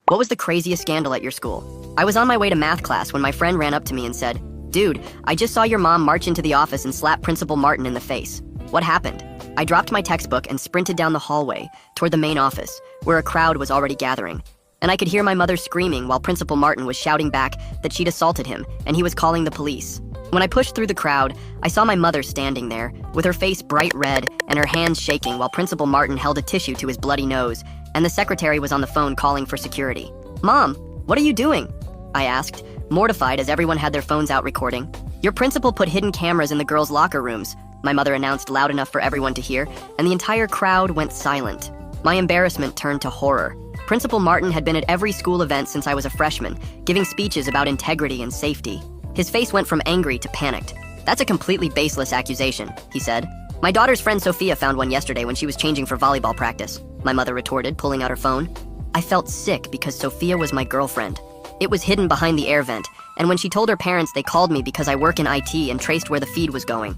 What was the craziest scandal at your school? I was on my way to math class when my friend ran up to me and said, "Dude, I just saw your mom march into the office and slap Principal Martin in the face. What happened?" I dropped my textbook and sprinted down the hallway toward the main office, where a crowd was already gathering. And I could hear my mother screaming while Principal Martin was shouting back that she'd assaulted him and he was calling the police. When I pushed through the crowd, I saw my mother standing there, with her face bright red and her hands shaking while Principal Martin held a tissue to his bloody nose, and the secretary was on the phone calling for security. "Mom, what are you doing?" I asked, mortified as everyone had their phones out recording. "Your principal put hidden cameras in the girls' locker rooms," my mother announced loud enough for everyone to hear, and the entire crowd went silent. My embarrassment turned to horror. Principal Martin had been at every school event since I was a freshman, giving speeches about integrity and safety. His face went from angry to panicked. "That's a completely baseless accusation," he said. "My daughter's friend Sophia found one yesterday when she was changing for volleyball practice," my mother retorted, pulling out her phone. I felt sick because Sophia was my girlfriend. It was hidden behind the air vent, and when she told her parents, they called me because I work in IT and traced where the feed was going.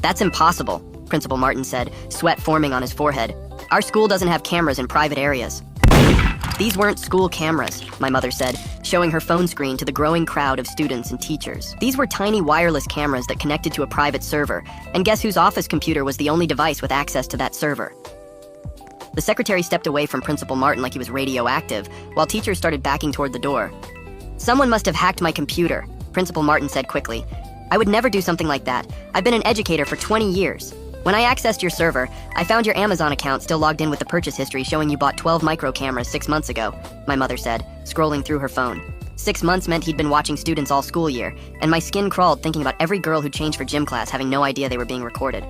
"That's impossible," Principal Martin said, sweat forming on his forehead. "Our school doesn't have cameras in private areas." "These weren't school cameras," my mother said, showing her phone screen to the growing crowd of students and teachers. "These were tiny wireless cameras that connected to a private server, and guess whose office computer was the only device with access to that server?" The secretary stepped away from Principal Martin like he was radioactive, while teachers started backing toward the door. "Someone must have hacked my computer," Principal Martin said quickly. "I would never do something like that. I've been an educator for 20 years. When I accessed your server, I found your Amazon account still logged in with the purchase history showing you bought 12 micro cameras 6 months ago," my mother said, scrolling through her phone. 6 months meant he'd been watching students all school year, and my skin crawled thinking about every girl who changed for gym class having no idea they were being recorded.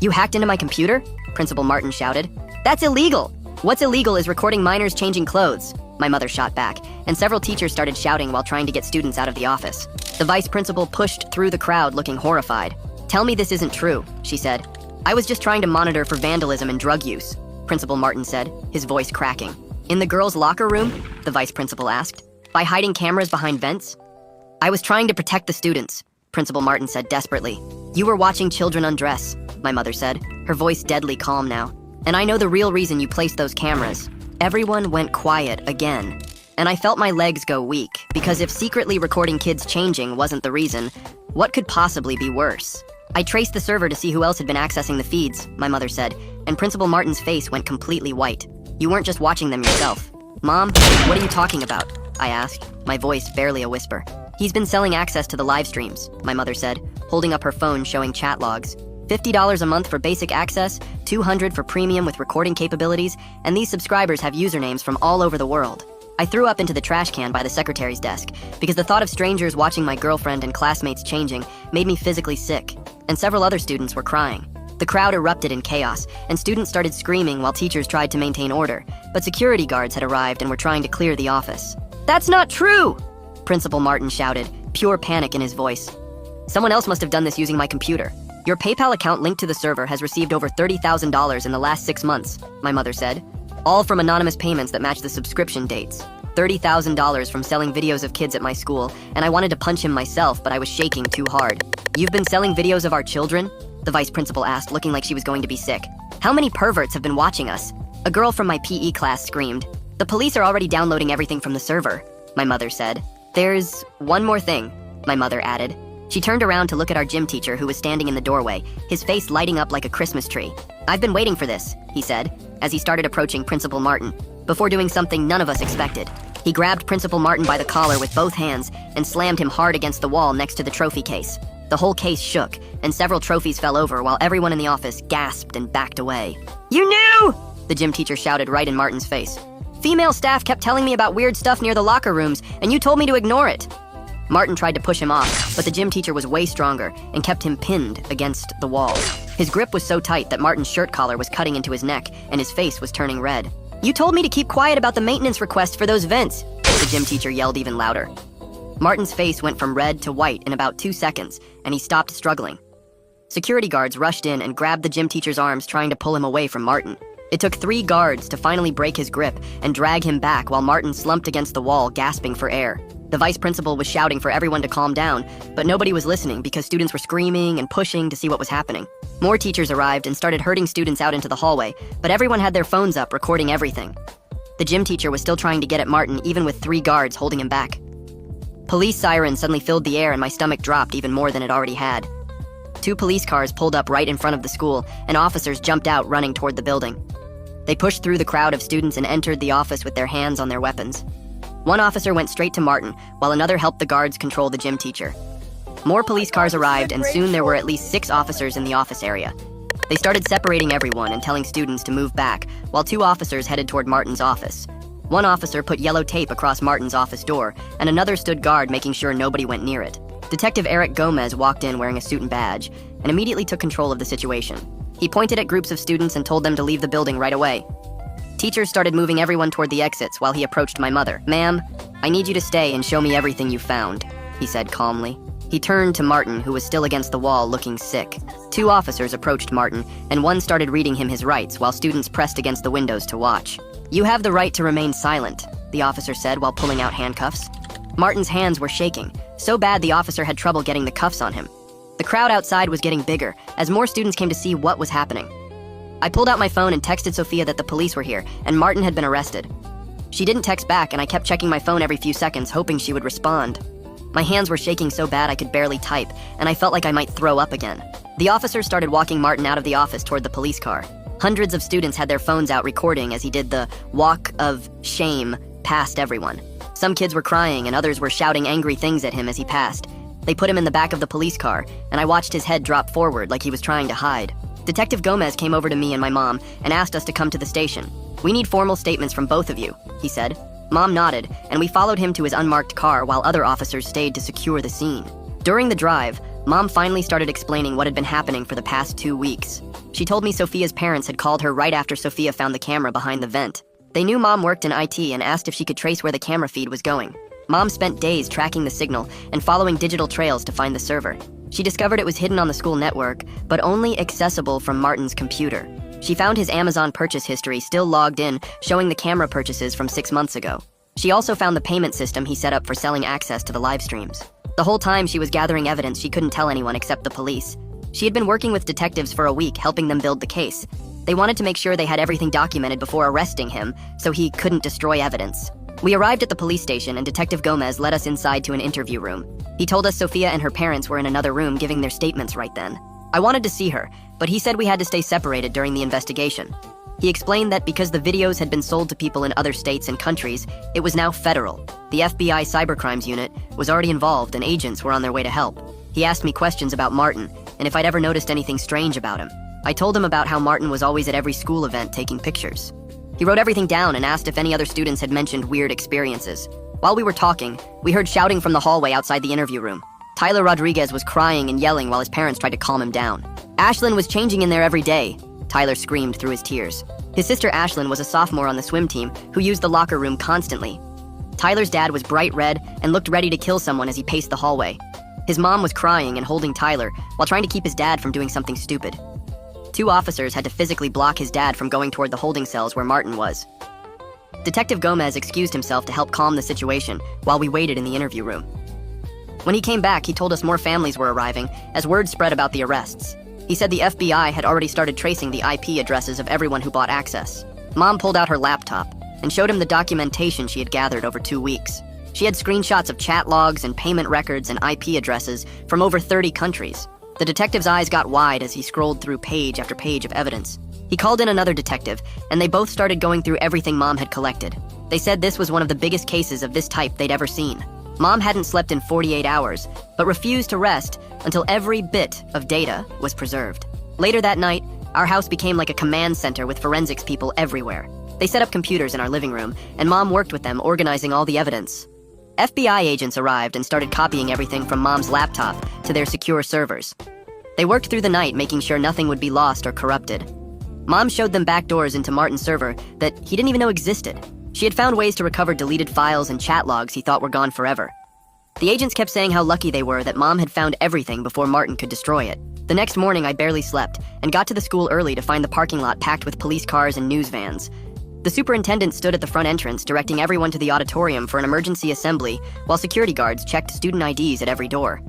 "You hacked into my computer?" Principal Martin shouted. "That's illegal! What's illegal is recording minors changing clothes," my mother shot back, and several teachers started shouting while trying to get students out of the office. The vice principal pushed through the crowd looking horrified. "Tell me this isn't true," she said. "I was just trying to monitor for vandalism and drug use," Principal Martin said, his voice cracking. "In the girls' locker room?" the vice principal asked. "By hiding cameras behind vents?" "I was trying to protect the students," Principal Martin said desperately. "You were watching children undress," my mother said, her voice deadly calm now. "And I know the real reason you placed those cameras." Everyone went quiet again, and I felt my legs go weak, because if secretly recording kids changing wasn't the reason, what could possibly be worse? "I traced the server to see who else had been accessing the feeds," my mother said, and Principal Martin's face went completely white. "You weren't just watching them yourself." "Mom, what are you talking about?" I asked, my voice barely a whisper. "He's been selling access to the live streams," my mother said, holding up her phone showing chat logs. $50 a month for basic access, $200 for premium with recording capabilities, and these subscribers have usernames from all over the world. I threw up into the trash can by the secretary's desk, because the thought of strangers watching my girlfriend and classmates changing made me physically sick, and several other students were crying. The crowd erupted in chaos, and students started screaming while teachers tried to maintain order, but security guards had arrived and were trying to clear the office. "That's not true!" Principal Martin shouted, pure panic in his voice. "Someone else must have done this using my computer. Your PayPal account linked to the server has received over $30,000 in the last 6 months," my mother said. "All from anonymous payments that match the subscription dates. $30,000 from selling videos of kids at my school, and I wanted to punch him myself, but I was shaking too hard." "You've been selling videos of our children?" the vice principal asked, looking like she was going to be sick. "How many perverts have been watching us?" A girl from my PE class screamed. "The police are already downloading everything from the server," my mother said. "There's one more thing," my mother added. She turned around to look at our gym teacher who was standing in the doorway, his face lighting up like a Christmas tree. "I've been waiting for this," he said, as he started approaching Principal Martin, before doing something none of us expected. He grabbed Principal Martin by the collar with both hands and slammed him hard against the wall next to the trophy case. The whole case shook, and several trophies fell over while everyone in the office gasped and backed away. "You knew!" the gym teacher shouted right in Martin's face. "Female staff kept telling me about weird stuff near the locker rooms, and you told me to ignore it." Martin tried to push him off, but the gym teacher was way stronger and kept him pinned against the wall. His grip was so tight that Martin's shirt collar was cutting into his neck, and his face was turning red. "You told me to keep quiet about the maintenance request for those vents," the gym teacher yelled even louder. Martin's face went from red to white in about 2 seconds, and he stopped struggling. Security guards rushed in and grabbed the gym teacher's arms, trying to pull him away from Martin. It took 3 guards to finally break his grip and drag him back while Martin slumped against the wall, gasping for air. The vice principal was shouting for everyone to calm down, but nobody was listening because students were screaming and pushing to see what was happening. More teachers arrived and started herding students out into the hallway, but everyone had their phones up recording everything. The The gym teacher was still trying to get at Martin, even with 3 guards holding him back. Police sirens suddenly filled the air and my stomach dropped even more than it already had. 2 police cars pulled up right in front of the school, and officers jumped out running toward the building. They pushed through the crowd of students and entered the office with their hands on their weapons. One officer went straight to Martin, while another helped the guards control the gym teacher. More police cars arrived, and soon there were at least 6 officers in the office area. They started separating everyone and telling students to move back, while 2 officers headed toward Martin's office. One officer put yellow tape across Martin's office door, and another stood guard making sure nobody went near it. Detective Eric Gomez walked in wearing a suit and badge, and immediately took control of the situation. He pointed at groups of students and told them to leave the building right away. Teachers started moving everyone toward the exits while he approached my mother. "Ma'am, I need you to stay and show me everything you found," he said calmly. He turned to Martin, who was still against the wall looking sick. 2 officers approached Martin, and one started reading him his rights while students pressed against the windows to watch. "You have the right to remain silent," the officer said while pulling out handcuffs. Martin's hands were shaking, so bad the officer had trouble getting the cuffs on him. The crowd outside was getting bigger as more students came to see what was happening. I pulled out my phone and texted Sophia that the police were here and Martin had been arrested. She didn't text back, and I kept checking my phone every few seconds, hoping she would respond. My hands were shaking so bad I could barely type, and I felt like I might throw up again. The officers started walking Martin out of the office toward the police car. Hundreds of students had their phones out recording as he did the walk of shame past everyone. Some kids were crying and others were shouting angry things at him as he passed. They put him in the back of the police car, and I watched his head drop forward like he was trying to hide. Detective Gomez came over to me and my mom and asked us to come to the station. "We need formal statements from both of you," he said. Mom nodded, and we followed him to his unmarked car while other officers stayed to secure the scene. During the drive, Mom finally started explaining what had been happening for the past 2 weeks. She told me Sophia's parents had called her right after Sophia found the camera behind the vent. They knew Mom worked in IT and asked if she could trace where the camera feed was going. Mom spent days tracking the signal and following digital trails to find the server. She discovered it was hidden on the school network, but only accessible from Martin's computer. She found his Amazon purchase history still logged in, showing the camera purchases from 6 months ago. She also found the payment system he set up for selling access to the live streams. The whole time she was gathering evidence, she couldn't tell anyone except the police. She had been working with detectives for a week, helping them build the case. They wanted to make sure they had everything documented before arresting him, so he couldn't destroy evidence. We arrived at the police station, and Detective Gomez led us inside to an interview room. He told us Sophia and her parents were in another room giving their statements right then. I wanted to see her, but he said we had to stay separated during the investigation. He explained that because the videos had been sold to people in other states and countries, it was now federal. The FBI cybercrimes unit was already involved and agents were on their way to help. He asked me questions about Martin and if I'd ever noticed anything strange about him. I told him about how Martin was always at every school event taking pictures. He wrote everything down and asked if any other students had mentioned weird experiences. While we were talking, we heard shouting from the hallway outside the interview room. Tyler Rodriguez was crying and yelling while his parents tried to calm him down. "Ashlyn was changing in there every day," Tyler screamed through his tears. His sister Ashlyn was a sophomore on the swim team who used the locker room constantly. Tyler's dad was bright red and looked ready to kill someone as he paced the hallway. His mom was crying and holding Tyler while trying to keep his dad from doing something stupid. 2 officers had to physically block his dad from going toward the holding cells where Martin was. Detective Gomez excused himself to help calm the situation while we waited in the interview room. When he came back, he told us more families were arriving as word spread about the arrests. He said the FBI had already started tracing the IP addresses of everyone who bought access. Mom pulled out her laptop and showed him the documentation she had gathered over 2 weeks. She had screenshots of chat logs and payment records and IP addresses from over 30 countries. The detective's eyes got wide as he scrolled through page after page of evidence. He called in another detective, and they both started going through everything Mom had collected. They said this was one of the biggest cases of this type they'd ever seen. Mom hadn't slept in 48 hours, but refused to rest until every bit of data was preserved. Later that night, our house became like a command center with forensics people everywhere. They set up computers in our living room, and Mom worked with them, organizing all the evidence. FBI agents arrived and started copying everything from Mom's laptop to their secure servers. They worked through the night, making sure nothing would be lost or corrupted. Mom showed them back doors into Martin's server that he didn't even know existed. She had found ways to recover deleted files and chat logs he thought were gone forever. The agents kept saying how lucky they were that Mom had found everything before Martin could destroy it. The next morning, I barely slept and got to the school early to find the parking lot packed with police cars and news vans. The superintendent stood at the front entrance, directing everyone to the auditorium for an emergency assembly, while security guards checked student IDs at every door.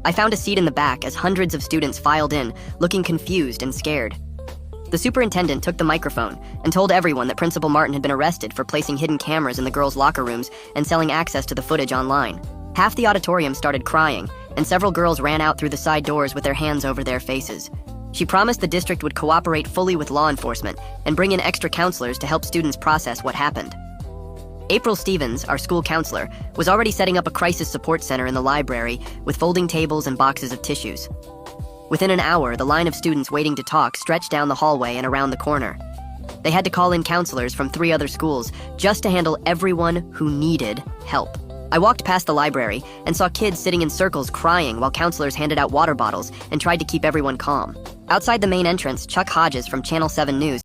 I found a seat in the back as hundreds of students filed in, looking confused and scared. The superintendent took the microphone and told everyone that Principal Martin had been arrested for placing hidden cameras in the girls' locker rooms and selling access to the footage online. Half the auditorium started crying, and several girls ran out through the side doors with their hands over their faces. She promised the district would cooperate fully with law enforcement and bring in extra counselors to help students process what happened. April Stevens, our school counselor, was already setting up a crisis support center in the library with folding tables and boxes of tissues. Within an hour, the line of students waiting to talk stretched down the hallway and around the corner. They had to call in counselors from 3 other schools just to handle everyone who needed help. I walked past the library and saw kids sitting in circles crying while counselors handed out water bottles and tried to keep everyone calm. Outside the main entrance, Chuck Hodges from Channel 7 News